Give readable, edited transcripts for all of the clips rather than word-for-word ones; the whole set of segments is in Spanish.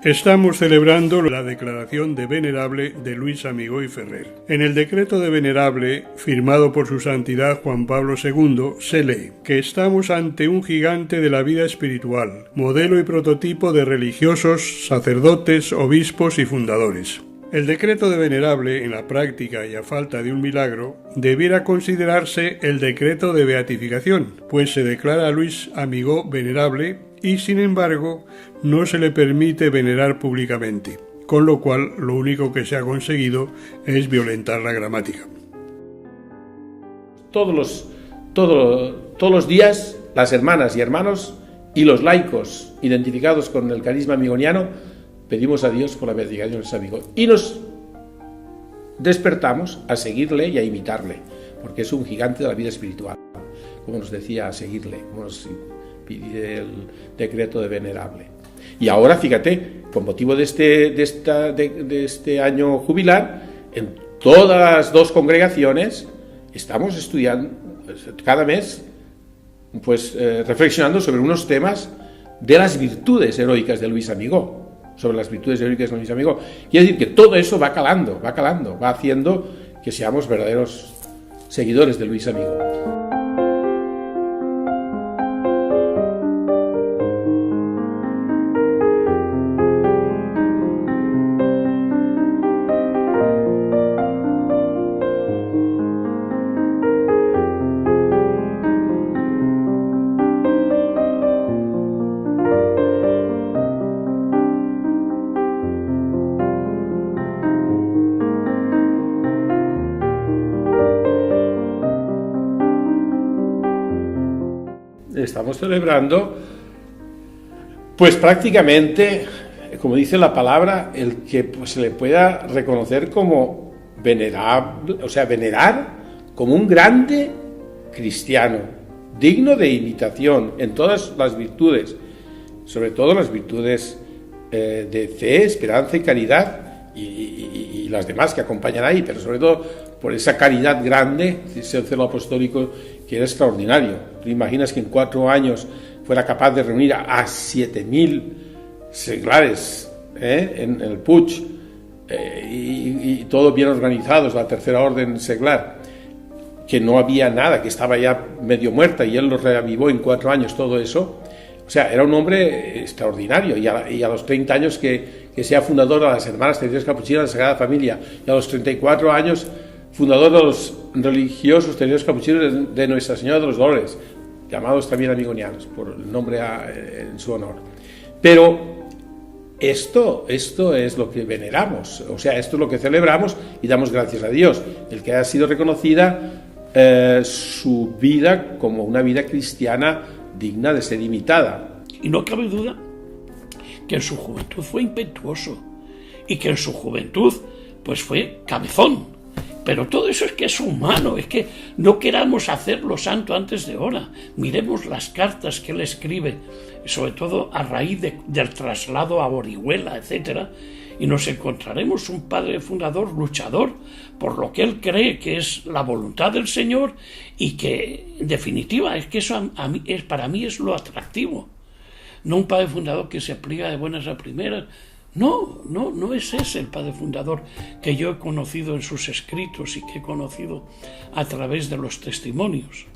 Estamos celebrando la declaración de Venerable de Luis Amigó y Ferrer. En el decreto de Venerable, firmado por su Santidad Juan Pablo II, se lee que estamos ante un gigante de la vida espiritual, modelo y prototipo de religiosos, sacerdotes, obispos y fundadores. El decreto de Venerable, en la práctica y a falta de un milagro, debiera considerarse el decreto de beatificación, pues se declara a Luis Amigó venerable y, sin embargo, no se le permite venerar públicamente, con lo cual lo único que se ha conseguido es violentar la gramática. Todos los días, las hermanas y hermanos y los laicos identificados con el carisma amigoniano pedimos a Dios por la beatificación de Luis Amigó y nos despertamos a seguirle y a imitarle, porque es un gigante de la vida espiritual, como nos decía, a seguirle, como nos pide el decreto de Venerable. Y ahora, fíjate, con motivo de este año jubilar, en todas las dos congregaciones estamos estudiando cada mes, reflexionando sobre unos temas de las virtudes heroicas de Luis Amigó. Sobre las virtudes heroicas de Luis Amigó. Quiere decir que todo eso va calando, va haciendo que seamos verdaderos seguidores de Luis Amigó. Estamos celebrando, pues prácticamente, como dice la palabra, el que se le pueda reconocer como venerable, o sea, venerar como un grande cristiano, digno de imitación en todas las virtudes, sobre todo las virtudes de fe, esperanza y caridad, y las demás que acompañan ahí, pero sobre todo por esa caridad grande, ese celo apostólico que era extraordinario. ¿Tú imaginas que en 4 años fuera capaz de reunir a 7.000 seglares en el Puig y todo bien organizados, la tercera orden seglar, que no había nada, que estaba ya medio muerta y él lo reavivó en 4 años todo eso? O sea, era un hombre extraordinario y a los 30 años que sea fundador de las Hermanas Teresas Capuchinas de la Sagrada Familia y a los 34 años fundador de los religiosos Teresas Capuchinos de Nuestra Señora de los Dolores, llamados también amigonianos, por el nombre en su honor. Pero esto es lo que veneramos, o sea, esto es lo que celebramos y damos gracias a Dios, el que haya sido reconocida su vida como una vida cristiana digna de ser imitada. Y no cabe duda que en su juventud fue impetuoso y que en su juventud pues fue cabezón. Pero todo eso es que es humano, es que no queramos hacerlo santo antes de hora. Miremos las cartas que él escribe, sobre todo a raíz del traslado a Orihuela, etc., y nos encontraremos un padre fundador luchador por lo que él cree que es la voluntad del Señor y que, en definitiva, es que eso para mí es lo atractivo. No un padre fundador que se pliega de buenas a primeras. No es ese el padre fundador que yo he conocido en sus escritos y que he conocido a través de los testimonios.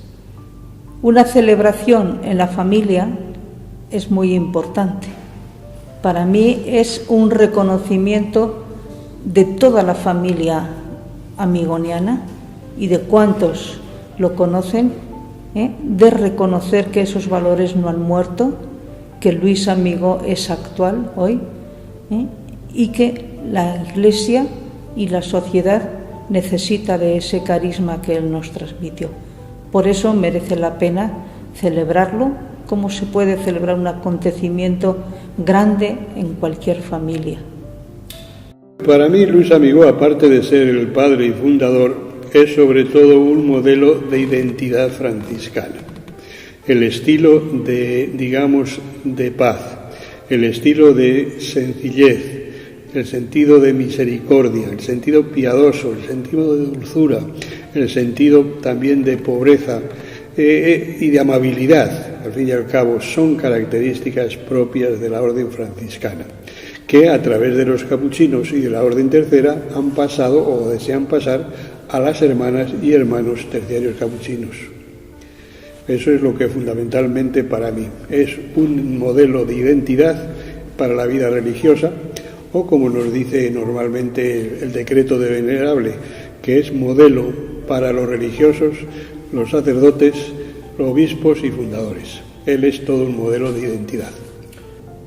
Una celebración en la familia es muy importante. Para mí es un reconocimiento de toda la familia amigoniana y de cuantos lo conocen, de reconocer que esos valores no han muerto, que Luis Amigó es actual hoy, y que la Iglesia y la sociedad necesita de ese carisma que él nos transmitió. Por eso merece la pena celebrarlo, como se puede celebrar un acontecimiento grande en cualquier familia. Para mí, Luis Amigó, aparte de ser el padre y fundador, es sobre todo un modelo de identidad franciscana. El estilo de paz, el estilo de sencillez, el sentido de misericordia, el sentido piadoso, el sentido de dulzura, el sentido también de pobreza y de amabilidad, al fin y al cabo, son características propias de la orden franciscana, que a través de los capuchinos y de la Orden Tercera han pasado o desean pasar a las hermanas y hermanos terciarios capuchinos. Eso es lo que fundamentalmente para mí es un modelo de identidad para la vida religiosa, o como nos dice normalmente el decreto de Venerable, que es modelo para los religiosos, los sacerdotes, los obispos y fundadores. Él es todo un modelo de identidad.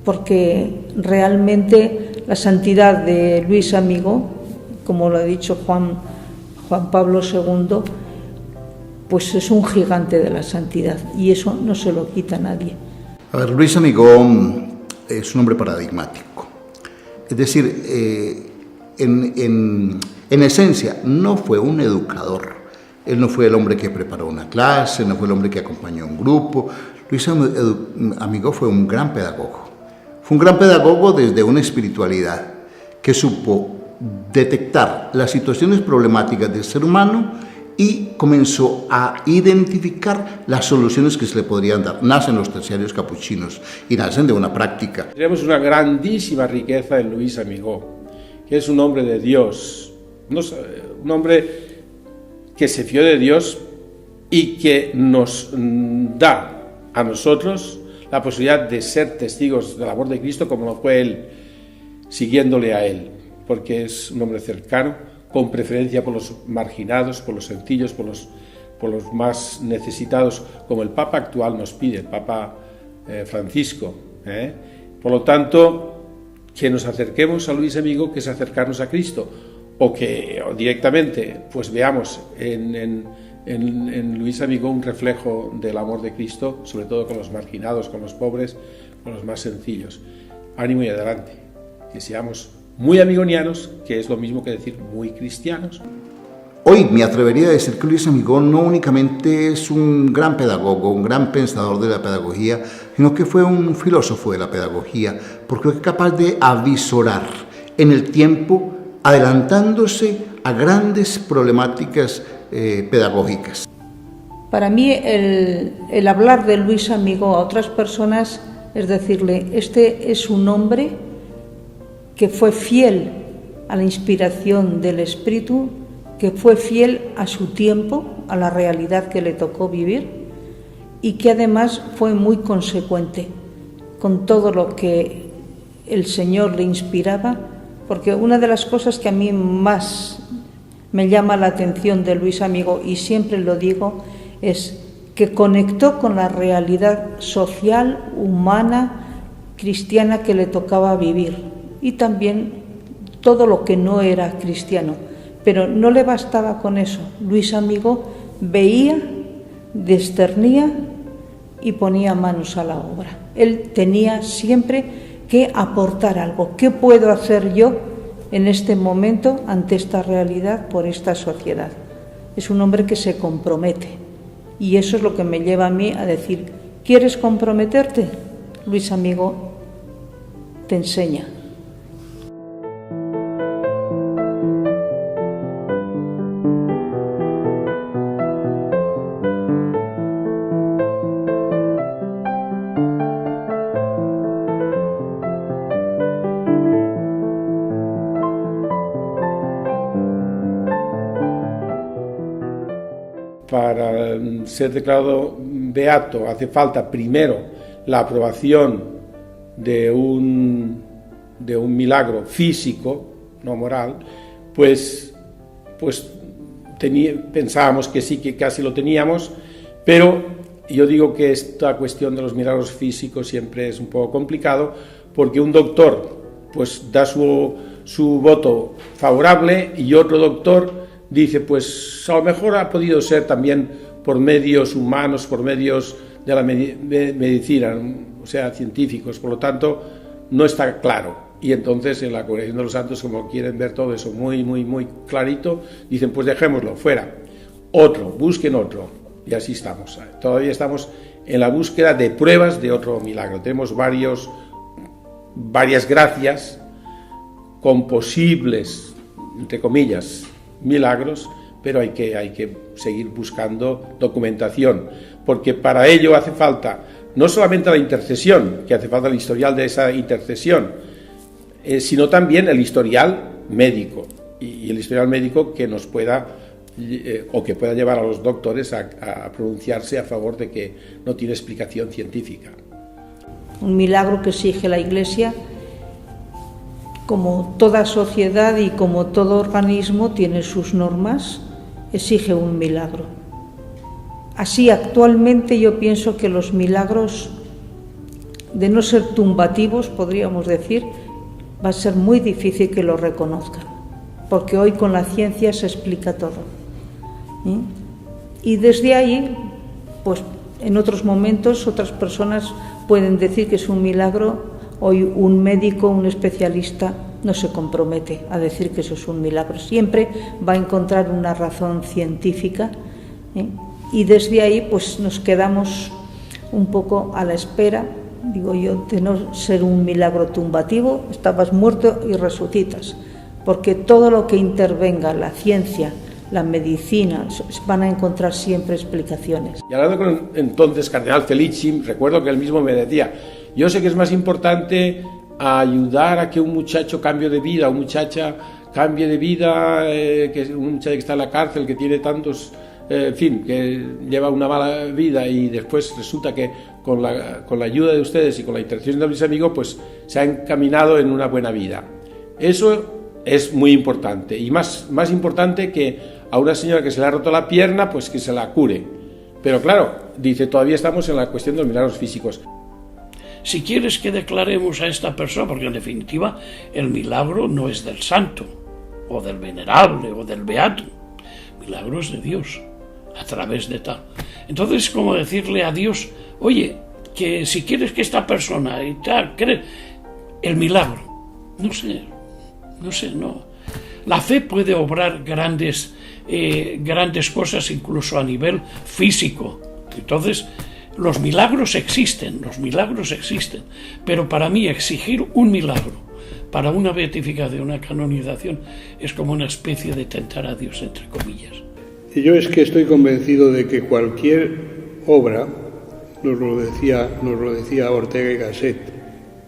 Porque realmente la santidad de Luis Amigó, como lo ha dicho Juan Pablo II, pues es un gigante de la santidad, y eso no se lo quita a nadie. A ver, Luis Amigó es un hombre paradigmático. Es decir, en esencia, no fue un educador. Él no fue el hombre que preparó una clase, no fue el hombre que acompañó a un grupo. Luis Amigó fue un gran pedagogo. Fue un gran pedagogo desde una espiritualidad que supo detectar las situaciones problemáticas del ser humano y comenzó a identificar las soluciones que se le podrían dar. Nacen los terciarios capuchinos y nacen de una práctica. Tenemos una grandísima riqueza en Luis Amigó, que es un hombre de Dios, un hombre que se fió de Dios y que nos da a nosotros la posibilidad de ser testigos del amor de Cristo como lo fue Él, siguiéndole a Él, porque es un hombre cercano, con preferencia por los marginados, por los sencillos, por los más necesitados, como el Papa actual nos pide, el Papa Francisco. Por lo tanto, que nos acerquemos a Luis Amigó, que es acercarnos a Cristo, o que directamente pues veamos en Luis Amigó un reflejo del amor de Cristo, sobre todo con los marginados, con los pobres, con los más sencillos. Ánimo y adelante, que seamos muy amigonianos, que es lo mismo que decir muy cristianos. Hoy me atrevería a decir que Luis Amigó no únicamente es un gran pedagogo, un gran pensador de la pedagogía, sino que fue un filósofo de la pedagogía, porque fue capaz de avisorar en el tiempo, adelantándose a grandes problemáticas pedagógicas. Para mí el hablar de Luis Amigó a otras personas es decirle, este es un hombre que fue fiel a la inspiración del Espíritu, que fue fiel a su tiempo, a la realidad que le tocó vivir, y que además fue muy consecuente con todo lo que el Señor le inspiraba, porque una de las cosas que a mí más me llama la atención de Luis Amigó, y siempre lo digo, es que conectó con la realidad social, humana, cristiana que le tocaba vivir, y también todo lo que no era cristiano. Pero no le bastaba con eso. Luis Amigó veía, discernía y ponía manos a la obra. Él tenía siempre que aportar algo. ¿Qué puedo hacer yo en este momento ante esta realidad por esta sociedad? Es un hombre que se compromete, y eso es lo que me lleva a mí a decir, ¿quieres comprometerte? Luis Amigó te enseña. Para ser declarado beato hace falta primero la aprobación de un milagro físico, no moral, pues pensábamos que sí, que casi lo teníamos, pero yo digo que esta cuestión de los milagros físicos siempre es un poco complicado, porque un doctor pues da su voto favorable y otro doctor dice, pues a lo mejor ha podido ser también por medios humanos, por medios de la medicina, o sea, científicos, por lo tanto, no está claro. Y entonces en la Congregación de los Santos, como quieren ver todo eso muy, muy, muy clarito, dicen, pues dejémoslo, fuera. Otro, busquen otro. Y así estamos. Todavía estamos en la búsqueda de pruebas de otro milagro. Tenemos varias gracias con posibles, entre comillas, milagros, pero hay que seguir buscando documentación, porque para ello hace falta no solamente la intercesión, que hace falta el historial de esa intercesión, sino también el historial médico, y el historial médico que nos pueda o que pueda llevar a los doctores a pronunciarse a favor de que no tiene explicación científica. Un milagro que exige la Iglesia, como toda sociedad y como todo organismo tiene sus normas, exige un milagro. Así, actualmente yo pienso que los milagros, de no ser tumbativos, podríamos decir, va a ser muy difícil que lo reconozcan, porque hoy con la ciencia se explica todo. Y desde ahí, pues en otros momentos otras personas pueden decir que es un milagro. Hoy un médico, un especialista, no se compromete a decir que eso es un milagro. Siempre va a encontrar una razón científica, y desde ahí pues nos quedamos un poco a la espera, digo yo, de no ser un milagro tumbativo. Estabas muerto y resucitas, porque todo lo que intervenga, la ciencia, la medicina, van a encontrar siempre explicaciones. Y hablando con entonces Cardenal Felici, recuerdo que él mismo me decía: yo sé que es más importante ayudar a que un muchacho cambie de vida, una muchacha cambie de vida, que un muchacho que está en la cárcel, que tiene tantos, en fin, que lleva una mala vida, y después resulta que con la ayuda de ustedes y con la intercesión de mis amigos, pues se ha encaminado en una buena vida. Eso es muy importante, y más importante que a una señora que se le ha roto la pierna, pues que se la cure. Pero claro, dice, todavía estamos en la cuestión de los milagros físicos. Si quieres que declaremos a esta persona, porque en definitiva el milagro no es del santo, o del venerable, o del beato. El milagro es de Dios, a través de tal. Entonces, como decirle a Dios: oye, que si quieres que esta persona y tal, el milagro, no sé, no. La fe puede obrar grandes cosas incluso a nivel físico. Entonces, los milagros existen, pero para mí exigir un milagro para una beatificación, una canonización, es como una especie de tentar a Dios, entre comillas. Y yo es que estoy convencido de que cualquier obra, nos lo decía Ortega y Gasset,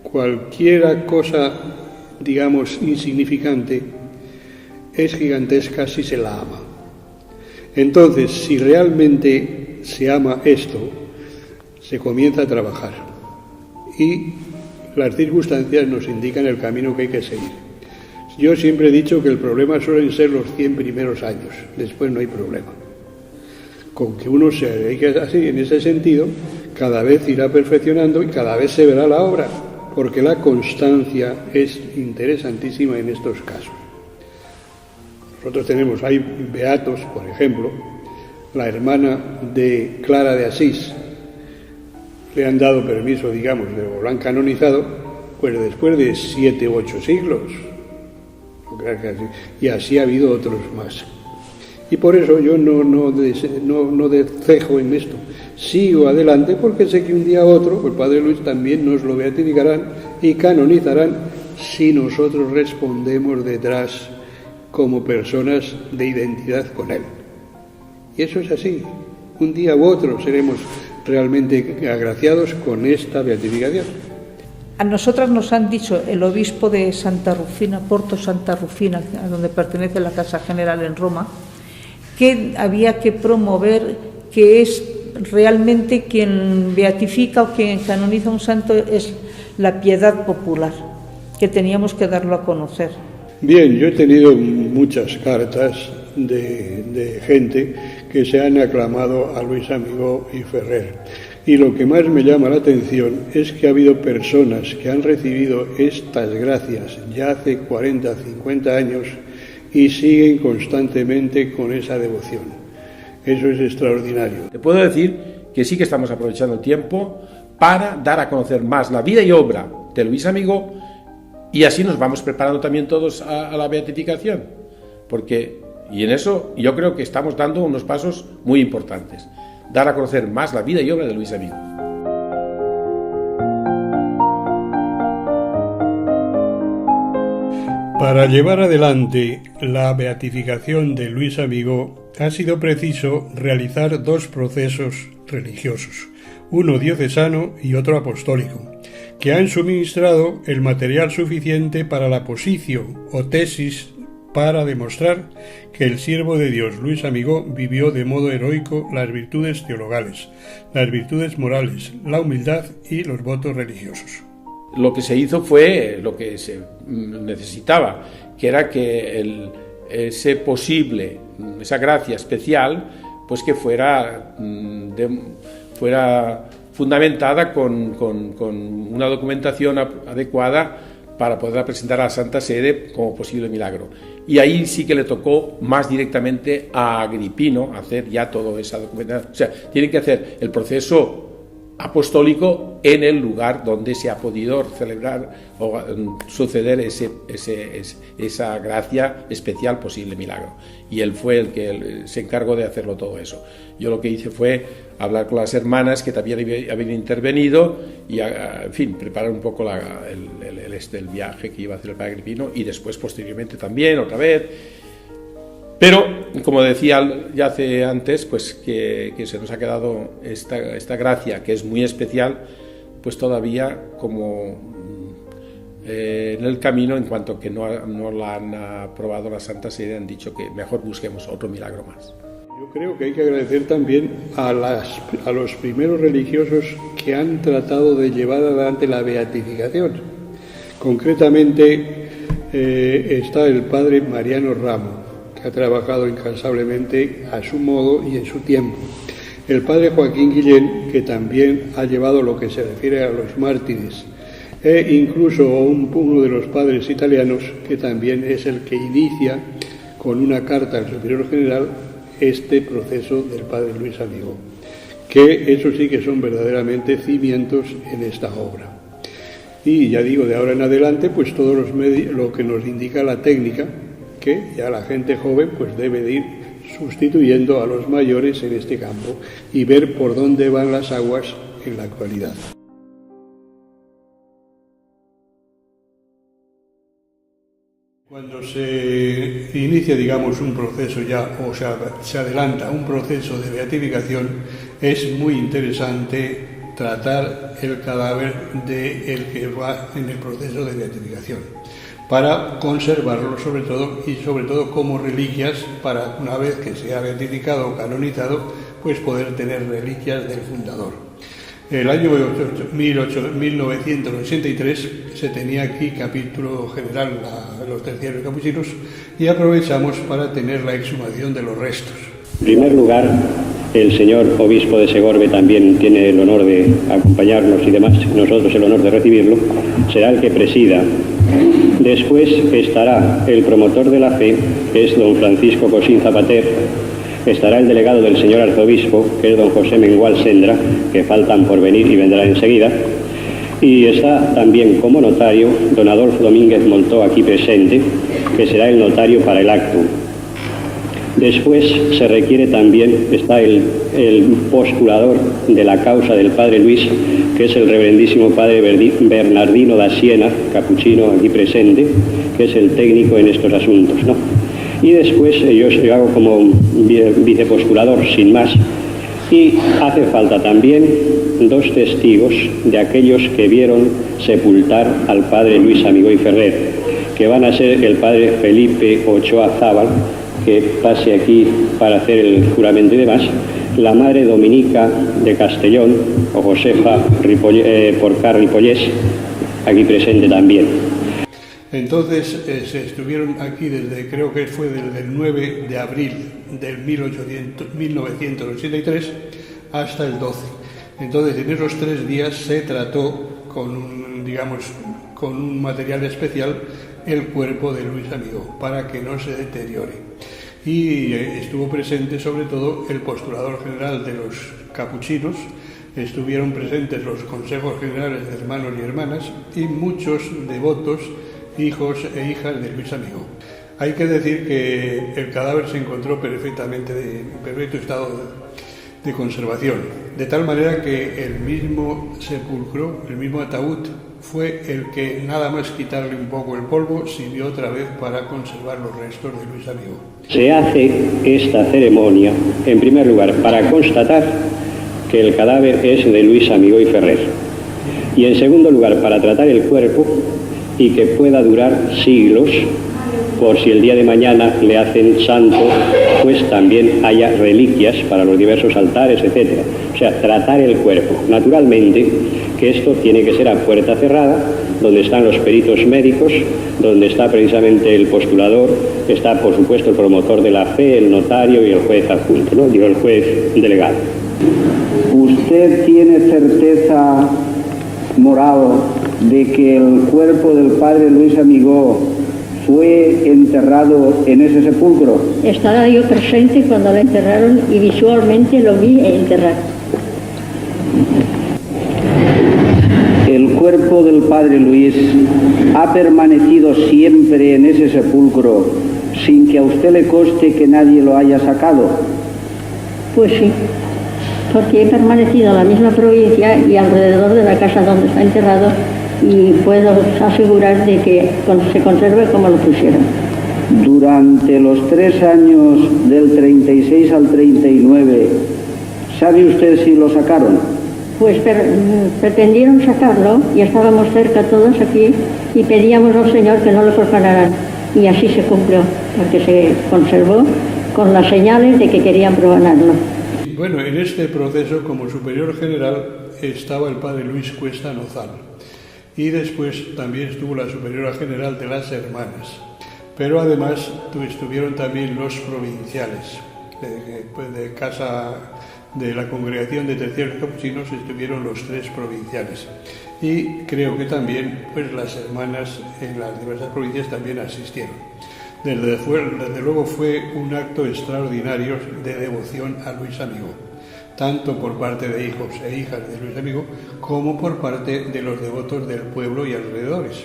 cualquier cosa, digamos, insignificante, es gigantesca si se la ama. Entonces, si realmente se ama esto, se comienza a trabajar, y las circunstancias nos indican el camino que hay que seguir. Yo siempre he dicho que el problema suelen ser los 100 primeros años, después no hay problema. Con que uno se dedique así, en ese sentido, cada vez irá perfeccionando y cada vez se verá la obra, porque la constancia es interesantísima en estos casos. Nosotros hay beatos, por ejemplo, la hermana de Clara de Asís, le han dado permiso, digamos, lo han canonizado, pues después de 7 u 8 siglos. Y así ha habido otros más. Y por eso yo no cejo en esto. Sigo adelante porque sé que un día u otro, el Padre Luis también nos lo beatificarán y canonizarán si nosotros respondemos detrás como personas de identidad con Él. Y eso es así. Un día u otro seremos realmente agraciados con esta beatificación. A nosotras nos han dicho el obispo de Santa Rufina, Porto Santa Rufina, a donde pertenece la Casa General en Roma, que había que promover que es realmente quien beatifica o quien canoniza un santo es la piedad popular, que teníamos que darlo a conocer. Bien, yo he tenido muchas cartas de gente que se han aclamado a Luis Amigó y Ferrer. Y lo que más me llama la atención es que ha habido personas que han recibido estas gracias ya hace 40, 50 años y siguen constantemente con esa devoción. Eso es extraordinario. Te puedo decir que sí que estamos aprovechando el tiempo para dar a conocer más la vida y obra de Luis Amigó, y así nos vamos preparando también todos a la beatificación. Y en eso yo creo que estamos dando unos pasos muy importantes. Dar a conocer más la vida y obra de Luis Amigó. Para llevar adelante la beatificación de Luis Amigó ha sido preciso realizar 2 procesos religiosos, uno diocesano y otro apostólico, que han suministrado el material suficiente para la posición o tesis para demostrar que el siervo de Dios Luis Amigó vivió de modo heroico las virtudes teologales, las virtudes morales, la humildad y los votos religiosos. Lo que se hizo fue lo que se necesitaba, que era que esa gracia especial, pues que fuera fundamentada con una documentación adecuada para poderla presentar a la Santa Sede como posible milagro. Y ahí sí que le tocó más directamente a Agripino hacer ya toda esa documentación. O sea, tienen que hacer el proceso apostólico en el lugar donde se ha podido celebrar o suceder esa gracia especial, posible milagro. Y él fue el que se encargó de hacerlo todo eso. Yo lo que hice fue hablar con las hermanas que también habían intervenido y, en fin, preparar un poco el viaje que iba a hacer el padre Agripino, y después, posteriormente también, otra vez. Pero, como decía ya hace antes, pues que se nos ha quedado esta gracia, que es muy especial, pues todavía como en el camino, en cuanto que no la han aprobado la Santa Sede, han dicho que mejor busquemos otro milagro más. Yo creo que hay que agradecer también a los primeros religiosos que han tratado de llevar adelante la beatificación. Concretamente está el padre Mariano Ramo, que ha trabajado incansablemente a su modo y en su tiempo. El padre Joaquín Guillén, que también ha llevado lo que se refiere a los mártires, e incluso uno de los padres italianos, que también es el que inicia con una carta al superior general este proceso del padre Luis Amigó, que eso sí que son verdaderamente cimientos en esta obra. Y ya digo, de ahora en adelante, pues todos los medios, lo que nos indica la técnica, que ya la gente joven pues debe de ir sustituyendo a los mayores en este campo y ver por dónde van las aguas en la actualidad. Cuando se inicia, digamos, un proceso ya, o sea, se adelanta un proceso de beatificación, es muy interesante tratar el cadáver del que va en el proceso de beatificación, para conservarlo sobre todo como reliquias, para una vez que sea beatificado o canonizado, pues poder tener reliquias del fundador. El año 1983 se tenía aquí capítulo general los terciarios capuchinos y aprovechamos para tener la exhumación de los restos. En primer lugar, el señor obispo de Segorbe también tiene el honor de acompañarnos y demás, nosotros el honor de recibirlo, será el que presida. Después estará el promotor de la fe, que es don Francisco Cosín Zapater, estará el delegado del señor arzobispo, que es don José Mengual Sendra, que faltan por venir y vendrán enseguida, y está también como notario don Adolfo Domínguez Montó, aquí presente, que será el notario para el acto. Después se requiere también, está el postulador de la causa del padre Luis, que es el reverendísimo padre Bernardino da Siena, capuchino aquí presente, que es el técnico en estos asuntos, ¿no? Y después yo hago como vicepostulador, sin más, y hace falta también dos testigos de aquellos que vieron sepultar al padre Luis Amigó y Ferrer, que van a ser el padre Felipe Ochoa Zábal, que pase aquí para hacer el juramento y demás, la madre Dominica de Castellón, o Josefa Porcar Ripollés, aquí presente también. Entonces se estuvieron aquí creo que fue desde el 9 de abril del 1983 hasta el 12. Entonces en esos 3 días se trató con un material especial el cuerpo de Luis Amigó para que no se deteriore. Y estuvo presente sobre todo el postulador general de los capuchinos, estuvieron presentes los consejos generales de hermanos y hermanas y muchos devotos, hijos e hijas de Luis Amigó. Hay que decir que el cadáver se encontró perfectamente en perfecto estado de conservación, de tal manera que el mismo sepulcro, el mismo ataúd, fue el que, nada más quitarle un poco el polvo, sirvió otra vez para conservar los restos de Luis Amigó. Se hace esta ceremonia, en primer lugar, para constatar que el cadáver es de Luis Amigó y Ferrer. Y en segundo lugar, para tratar el cuerpo y que pueda durar siglos, por si el día de mañana le hacen santo, pues también haya reliquias para los diversos altares, etc. O sea, tratar el cuerpo. Naturalmente que esto tiene que ser a puerta cerrada, donde están los peritos médicos, donde está precisamente el postulador, está por supuesto el promotor de la fe, el notario y el juez adjunto, ¿no? Digo, el juez delegado. ¿Usted tiene certeza moral de que el cuerpo del padre Luis Amigó fue enterrado en ese sepulcro? Estaba yo presente cuando lo enterraron y visualmente lo vi enterrar. ¿El cuerpo del padre Luis ha permanecido siempre en ese sepulcro sin que a usted le conste que nadie lo haya sacado? Pues sí, porque he permanecido en la misma provincia y alrededor de la casa donde está enterrado, y puedo asegurar de que se conserve como lo pusieron. Durante los 3 años del 36 al 39, ¿sabe usted si lo sacaron? Pues pretendieron sacarlo y estábamos cerca todos aquí y pedíamos al Señor que no lo profanaran, y así se cumplió, porque se conservó con las señales de que querían profanarlo. Bueno, en este proceso como superior general estaba el padre Luis Cuesta Nozal, y después también estuvo la superiora general de las hermanas, pero además estuvieron también los provinciales de casa de la congregación de terciarios capuchinos, estuvieron los 3 provinciales, y creo que también pues las hermanas en las diversas provincias también asistieron. Desde luego fue un acto extraordinario de devoción a Luis Amigó, tanto por parte de hijos e hijas de Luis Amigó como por parte de los devotos del pueblo y alrededores,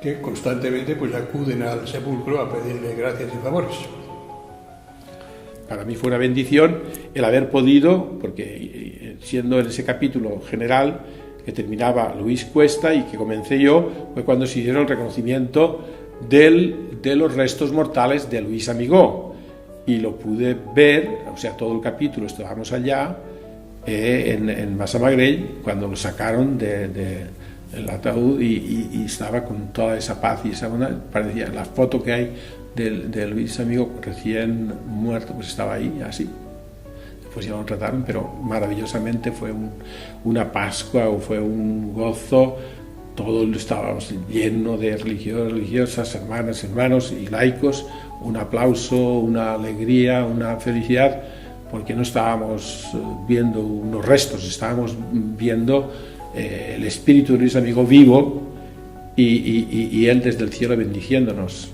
que constantemente pues acuden al sepulcro a pedirle gracias y favores. Para mí fue una bendición el haber podido, porque siendo en ese capítulo general que terminaba Luis Cuesta y que comencé yo, fue cuando se hicieron el reconocimiento de los restos mortales de Luis Amigó, y lo pude ver, o sea, todo el capítulo estábamos allá en Massamagrell cuando lo sacaron del ataúd, y estaba con toda esa paz y esa onda. Parecía la foto que hay de Luis Amigó recién muerto, pues estaba ahí así. Después ya lo trataron, pero maravillosamente fue una Pascua, o fue un gozo. Todo estábamos lleno de religiosas, hermanas, hermanos y laicos. Un aplauso, una alegría, una felicidad, porque no estábamos viendo unos restos, estábamos viendo el espíritu de Luis Amigó vivo, y él desde el cielo bendiciéndonos.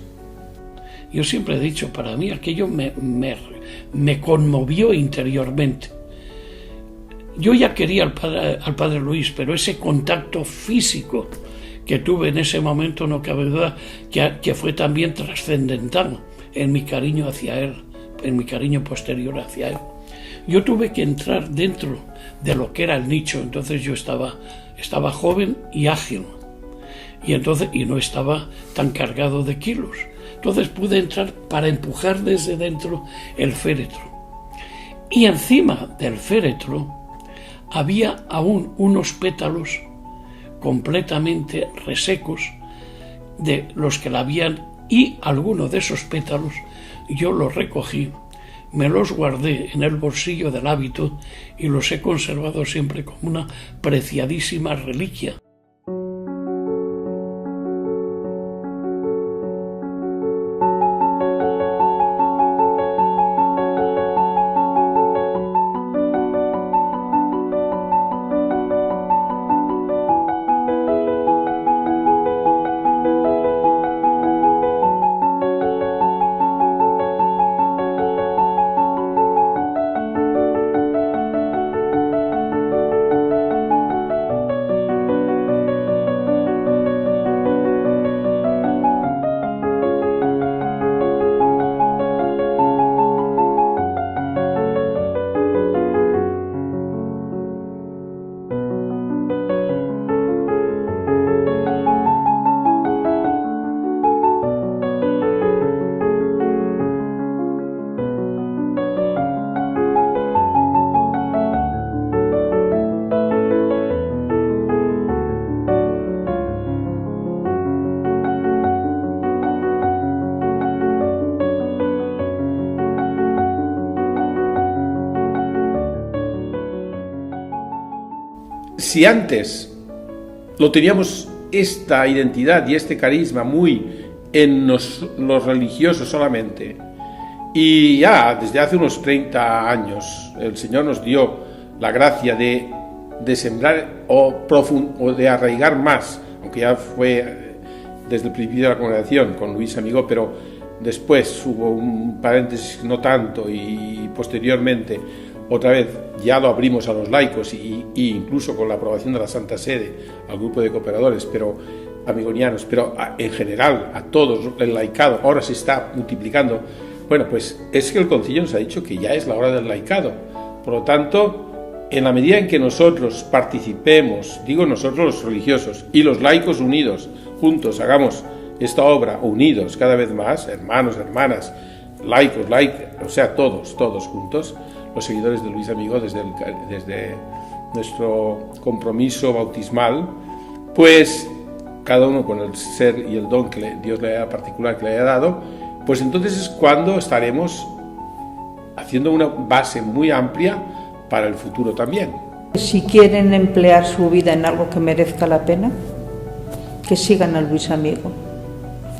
Yo siempre he dicho, para mí aquello me conmovió interiormente. Yo ya quería al padre Luis, pero ese contacto físico que tuve en ese momento, no cabe duda que fue también trascendental en mi cariño hacia él, en mi cariño posterior hacia él. Yo tuve que entrar dentro de lo que era el nicho, entonces yo estaba joven y ágil, y no estaba tan cargado de kilos. Entonces pude entrar para empujar desde dentro el féretro. Y encima del féretro había aún unos pétalos completamente resecos de los que la habían, y algunos de esos pétalos yo los recogí, me los guardé en el bolsillo del hábito y los he conservado siempre como una preciadísima reliquia. si antes lo teníamos esta identidad y este carisma muy en los religiosos solamente, y ya desde hace unos 30 años el Señor nos dio la gracia de sembrar o de arraigar más, aunque ya fue desde el principio de la congregación con Luis Amigó, pero después hubo un paréntesis no tanto, y posteriormente otra vez ya lo abrimos a los laicos y incluso con la aprobación de la Santa Sede al grupo de cooperadores, pero amigonianos, pero en general a todos, el laicado ahora se está multiplicando. Bueno, pues es que el concilio nos ha dicho que ya es la hora del laicado. Por lo tanto, en la medida en que nosotros participemos, digo nosotros los religiosos y los laicos unidos, juntos hagamos esta obra, unidos cada vez más, hermanos, hermanas, laicos, o sea, todos juntos, los seguidores de Luis Amigó, desde nuestro compromiso bautismal, pues cada uno con el ser y el don que Dios le haya particular que le haya dado, pues entonces es cuando estaremos haciendo una base muy amplia para el futuro también. Si quieren emplear su vida en algo que merezca la pena, que sigan a Luis Amigó,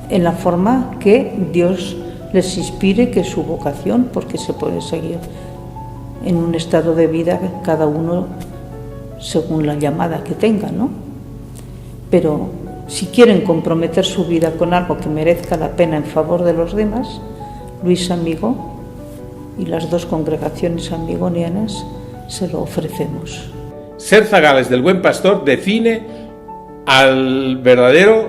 en la forma que Dios les inspire, que es su vocación, porque se puede seguir en un estado de vida cada uno según la llamada que tenga, ¿no? Pero si quieren comprometer su vida con algo que merezca la pena en favor de los demás, Luis Amigó y las dos congregaciones amigonianas se lo ofrecemos. Ser zagales del Buen Pastor define al verdadero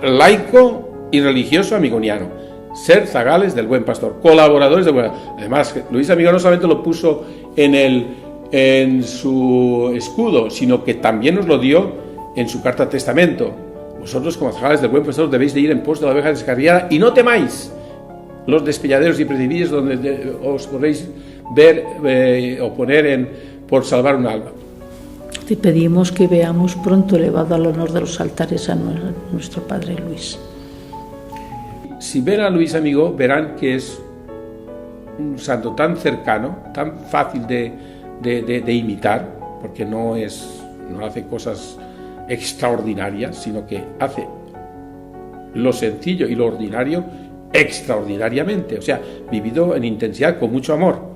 laico y religioso amigoniano. Ser zagales del Buen Pastor, colaboradores del Buen Pastor. Además, Luis Amigó no solamente lo puso en su escudo, sino que también nos lo dio en su carta testamento. Vosotros, como zagales del Buen Pastor, debéis de ir en pos de la oveja descarriada y no temáis los despeñaderos y precipicios donde os podéis ver o poner por salvar un alma. Te pedimos que veamos pronto elevado al honor de los altares a nuestro Padre Luis. Si ven a Luis Amigó, verán que es un santo tan cercano, tan fácil de imitar, porque no hace cosas extraordinarias, sino que hace lo sencillo y lo ordinario extraordinariamente, o sea, vivido en intensidad, con mucho amor.